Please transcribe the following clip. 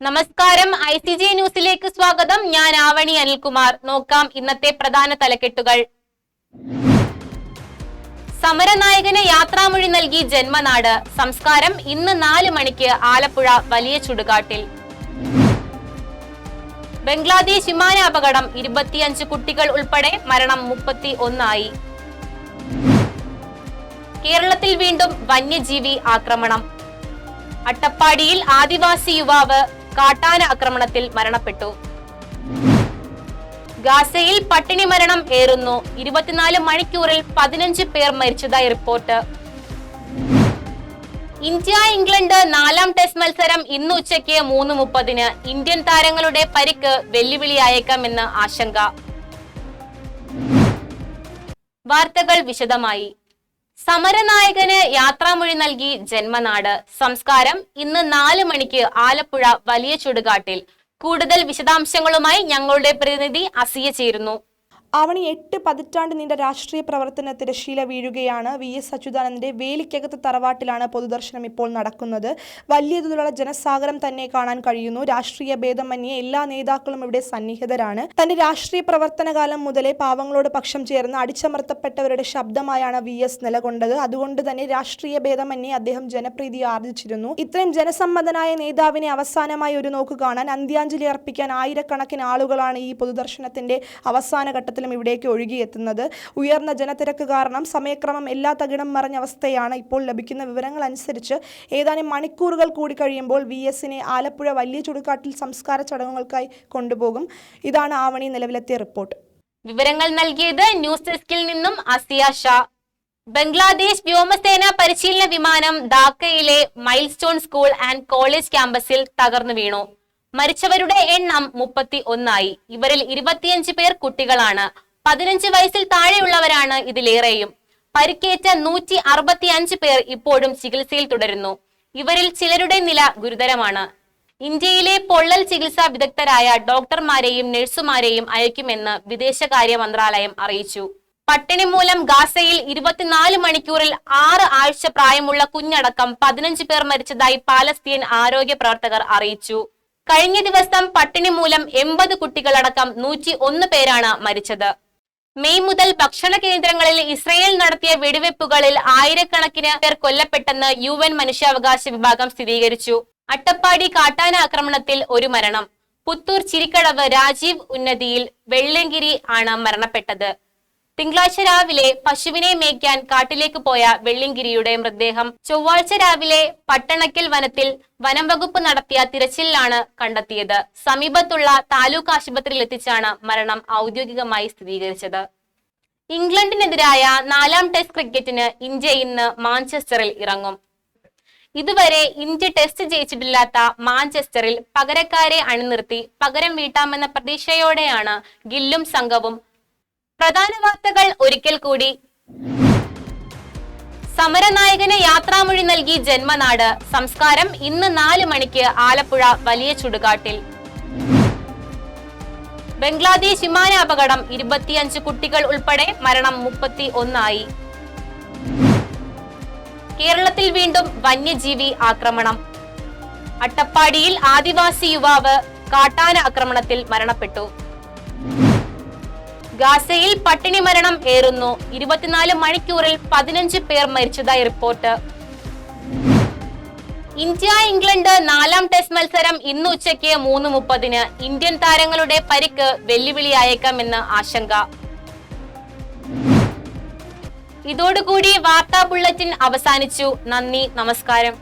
നമസ്കാരം. ICG ന്യൂസിലേക്ക് സ്വാഗതം. ഞാൻ ആവണി അനിൽകുമാർ. നോക്കാം ഇന്നത്തെ പ്രധാന തലക്കെട്ടുകൾ. സമരനായകന് യാത്രാമൊഴി നൽകി ജന്മനാട്. സംസ്കാരം ഇന്ന് 4 മണിക്ക് ആലപ്പുഴ വലിയ ചുടുകാട്ടിൽ. ബംഗ്ലാദേശ് വിമാനാപകടം 25 കുട്ടികൾ ഉൾപ്പെടെ മരണം 31 കേരളത്തിൽ വീണ്ടും വന്യജീവി ആക്രമണം. അട്ടപ്പാടിയിൽ ആദിവാസി യുവാവ് കാട്ടാന ആക്രമണത്തിൽ മരണപ്പെട്ടു. ഗാസയിൽ പട്ടിണി മരണം ഏറുന്നു. 24 മണിക്കൂറിൽ 15 പേർ മരിച്ചതായി റിപ്പോർട്ട്. ഇന്ത്യ ഇംഗ്ലണ്ട് 4ാം ടെസ്റ്റ് മത്സരം ഇന്ന് ഉച്ചയ്ക്ക് 3:30. ഇന്ത്യൻ താരങ്ങളുടെ പരിക്ക് വെല്ലുവിളിയായേക്കാമെന്ന് ആശങ്ക. വാർത്തകൾ വിശദമായി. സമരനായകന് യാത്രാമൊഴി നൽകി ജന്മനാട്. സംസ്കാരം ഇന്ന് 4 മണിക്ക് ആലപ്പുഴ വലിയ ചുടുകാട്ടിൽ. കൂടുതൽ വിശദാംശങ്ങളുമായി ഞങ്ങളുടെ പ്രതിനിധി അസിയ ചേരുന്നു. അവണി 8 പതിറ്റാണ്ട് നീണ്ട രാഷ്ട്രീയ പ്രവർത്തന തിരശ്ശീല വീഴുകയാണ്. VS അച്യുതാനന്ദന്റെ വേലിക്കകത്ത് തറവാട്ടിലാണ് പൊതുദർശനം ഇപ്പോൾ നടക്കുന്നത്. വലിയ തോതിലുള്ള ജനസാഗരം തന്നെ കാണാൻ കഴിയുന്നു. രാഷ്ട്രീയ ഭേദമന്യേ എല്ലാ നേതാക്കളും ഇവിടെ സന്നിഹിതരാണ്. തന്റെ രാഷ്ട്രീയ പ്രവർത്തനകാലം മുതലേ പാവങ്ങളോട് പക്ഷം ചേർന്ന് അടിച്ചമർത്തപ്പെട്ടവരുടെ ശബ്ദമായാണ് VS നിലകൊണ്ടത്. അതുകൊണ്ട് തന്നെ രാഷ്ട്രീയ ഭേദമന്യേ അദ്ദേഹം ജനപ്രീതി ആർജിച്ചിരുന്നു. ഇത്രയും ജനസമ്മതനായ നേതാവിനെ അവസാനമായി ഒരു നോക്ക് കാണാൻ, അന്ത്യാഞ്ജലി അർപ്പിക്കാൻ ആയിരക്കണക്കിന് ആളുകളാണ് ഈ പൊതുദർശനത്തിന്റെ അവസാന ഘട്ടത്തിൽ ഇവിടേക്ക് ഒഴുകിയെത്തുന്നത്. ഉയർന്ന ജനത്തിരക്ക് കാരണം സമയക്രമം എല്ലാ തകിടം മറിഞ്ഞ അവസ്ഥയാണ്. ഇപ്പോൾ ലഭിക്കുന്ന വിവരങ്ങൾ അനുസരിച്ച് ഏതാനും മണിക്കൂറുകൾ കൂടി കഴിയുമ്പോൾ VSനെ ആലപ്പുഴ വലിയ ചുടുകാട്ടിൽ സംസ്കാര ചടങ്ങുകൾക്കായി കൊണ്ടുപോകും. ഇതാണ് ആവണി നിലവിലെത്തിയ റിപ്പോർട്ട്. വിവരങ്ങൾ നൽകിയത് ന്യൂസ് ഡെസ്കിൽ നിന്നും അസിയ ഷാ. ബംഗ്ലാദേശ് വ്യോമസേന പരിശീലന വിമാനം ധാക്കയിലെ മൈൽസ്റ്റോൺ സ്കൂൾ ആൻഡ് കോളേജ് ക്യാമ്പസിൽ തകർന്നു വീണു. മരിച്ചവരുടെ എണ്ണം 31. ഇവരിൽ 25 പേർ കുട്ടികളാണ്. 15 വയസ്സിൽ താഴെയുള്ളവരാണ് ഇതിലേറെയും. പരിക്കേറ്റ 165 പേർ ഇപ്പോഴും ചികിത്സയിൽ തുടരുന്നു. ഇവരിൽ ചിലരുടെ നില ഗുരുതരമാണ്. ഇന്ത്യയിലെ പൊള്ളൽ ചികിത്സാ വിദഗ്ധരായ ഡോക്ടർമാരെയും നഴ്സുമാരെയും അയക്കുമെന്ന് വിദേശകാര്യ മന്ത്രാലയം അറിയിച്ചു. പട്ടിണി മൂലം ഗാസയിൽ 24 മണിക്കൂറിൽ 6 ആഴ്ച പ്രായമുള്ള കുഞ്ഞടക്കം 15 പേർ മരിച്ചതായി പാലസ്തീൻ ആരോഗ്യ പ്രവർത്തകർ അറിയിച്ചു. കഴിഞ്ഞ ദിവസം പട്ടിണി മൂലം 80 കുട്ടികളടക്കം 101 പേരാണ് മരിച്ചത്. മെയ് മുതൽ ഭക്ഷണ കേന്ദ്രങ്ങളിൽ ഇസ്രയേൽ നടത്തിയ വെടിവെപ്പുകളിൽ ആയിരക്കണക്കിന് പേർ കൊല്ലപ്പെട്ടെന്ന് UN മനുഷ്യാവകാശ വിഭാഗം സ്ഥിരീകരിച്ചു. അട്ടപ്പാടി കാട്ടാന ആക്രമണത്തിൽ 1 മരണം. പുത്തൂർ ചിരിക്കടവ് രാജീവ് ഉന്നതിയിൽ വെള്ളങ്കിരി ആണ് മരണപ്പെട്ടത്. തിങ്കളാഴ്ച രാവിലെ പശുവിനെ മേയ്ക്കാൻ കാട്ടിലേക്ക് പോയ വെള്ളിങ്കിരിയുടെ മൃതദേഹം ചൊവ്വാഴ്ച രാവിലെ പട്ടണക്കൽ വനത്തിൽ വനം വകുപ്പ് നടത്തിയ തിരച്ചിലിലാണ് കണ്ടെത്തിയത്. സമീപത്തുള്ള താലൂക്ക് ആശുപത്രിയിൽ എത്തിച്ചാണ് മരണം ഔദ്യോഗികമായി സ്ഥിരീകരിച്ചത്. ഇംഗ്ലണ്ടിനെതിരായ 4ാം ടെസ്റ്റ് ക്രിക്കറ്റിന് ഇന്ത്യ ഇന്ന് മാഞ്ചസ്റ്ററിൽ ഇറങ്ങും. ഇതുവരെ ഇന്ത്യ ടെസ്റ്റ് ജയിച്ചിട്ടില്ലാത്ത മാഞ്ചസ്റ്ററിൽ പകരക്കാരെ അണിനിർത്തി പകരം വീട്ടാമെന്ന പ്രതീക്ഷയോടെയാണ് ഗില്ലും സംഘവും. പ്രധാന വാർത്തകൾ ഒരിക്കൽ കൂടി. സമരനായകന് യാത്രാമൊഴി നൽകി ജന്മനാട്. സംസ്കാരം ഇന്ന് 4 മണിക്ക് ആലപ്പുഴ വലിയ ചുടുകാട്ടിൽ. ബംഗ്ലാദേശ് വിമാനാപകടം 25 കുട്ടികൾ ഉൾപ്പെടെ മരണം 31. കേരളത്തിൽ വീണ്ടും വന്യജീവി ആക്രമണം. അട്ടപ്പാടിയിൽ ആദിവാസി യുവാവ് കാട്ടാന ആക്രമണത്തിൽ മരണപ്പെട്ടു. ഗാസയിൽ പട്ടിണി മരണം ഏറുന്നു. 24 മണിക്കൂറിൽ 15 പേർ മരിച്ചതായി റിപ്പോർട്ട്. ഇന്ത്യ ഇംഗ്ലണ്ട് 4ാം ടെസ്റ്റ് മത്സരം ഇന്ന് ഉച്ചയ്ക്ക് 3:30. ഇന്ത്യൻ താരങ്ങളുടെ പരിക്ക് വെല്ലുവിളിയായേക്കാമെന്ന് ആശങ്ക. ഇതോടുകൂടി വാർത്താ ബുള്ളറ്റിൻ അവസാനിച്ചു. നന്ദി, നമസ്കാരം.